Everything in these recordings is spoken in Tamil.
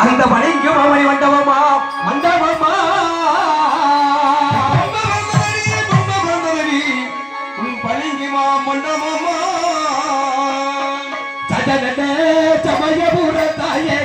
அந்த மணிக்கு மாமணி மண்டபமா மண்டபமா பளிங்குமா மண்டபமா சடனே சமயபுர தாயே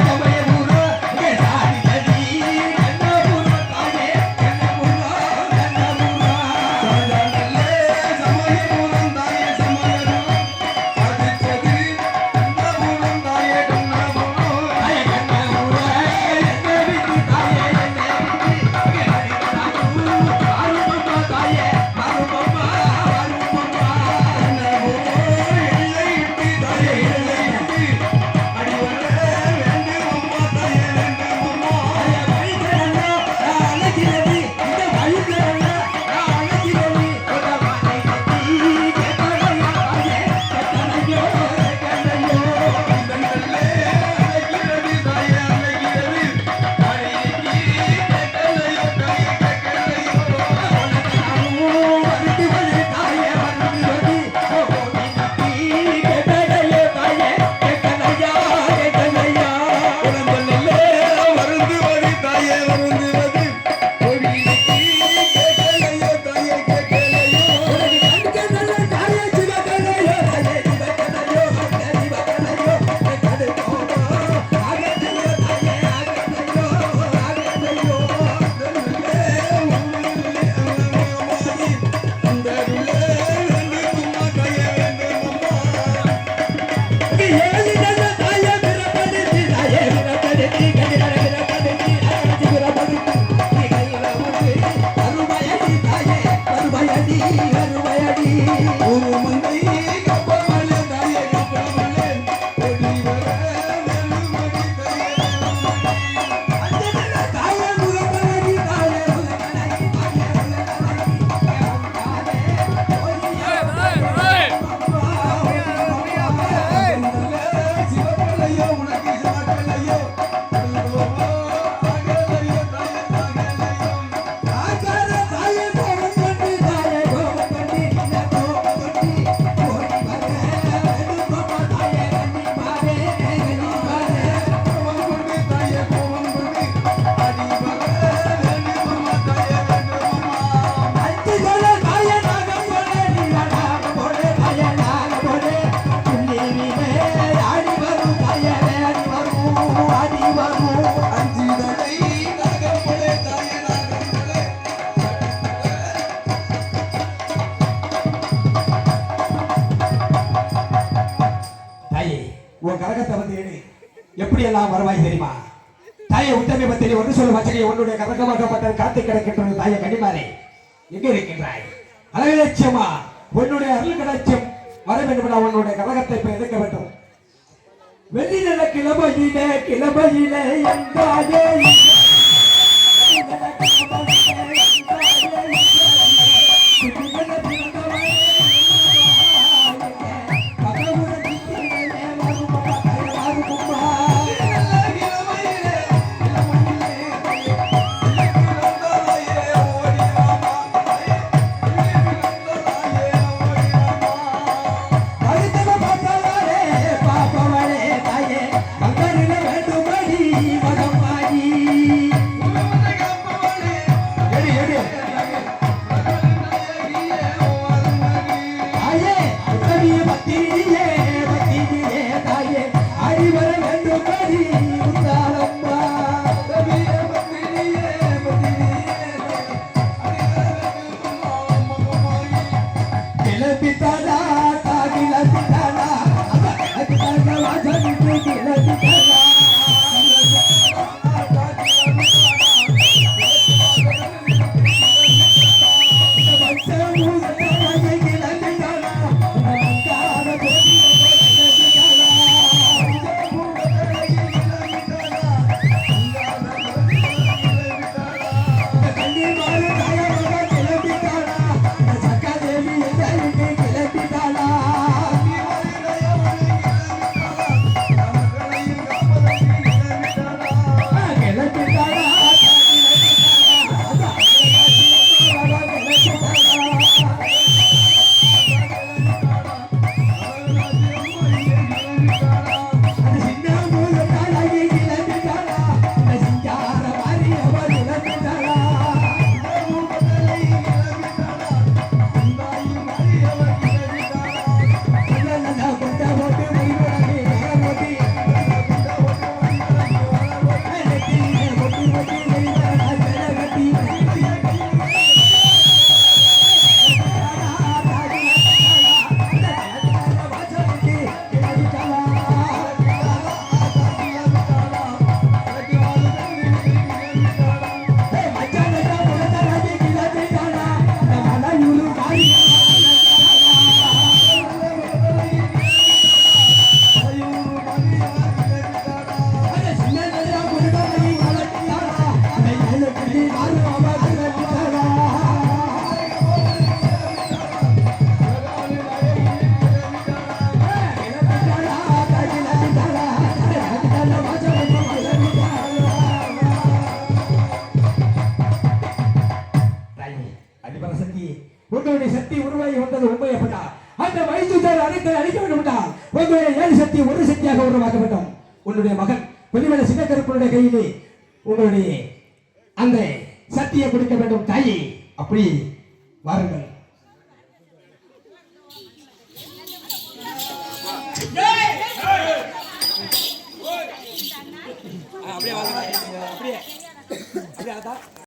எப்படி எல்லாம் வருவாய் தெரியுமா? தாயை உத்தமி பத்திரி ஒன்று சொல்லும் வச்சகை உன்னுடைய கரகமாக்கப்பட்ட காத்து கிடக்கின்றது. தாயை கனிமாறே எங்க இருக்கின்றாய்? அழகலட்சியமா உன்னுடைய அருள் கிடைச்சும் வர வேண்டும். உன்னுடைய கரகத்தை இப்ப எதிர்க்க வேண்டும். வெள்ளி நில கிளம்பையிலே கிளம்பையிலே எங்காதே உருவாகி வந்தது உண்மை அப்படின்னா அந்த மைசூர் அனைத்தை அழிக்க வேண்டும் என்றால் உங்களுடைய 7 சக்தி ஒரு சக்தியாக உருவாக்க வேண்டும். உன்னுடைய மகன் கொல்லிமலை சின்ன கருப்பனுடைய கையிலே உங்களுடைய அந்த சக்தியை கொடுக்க வேண்டும் தாயே. அப்படி வாருங்கள். அப்படியே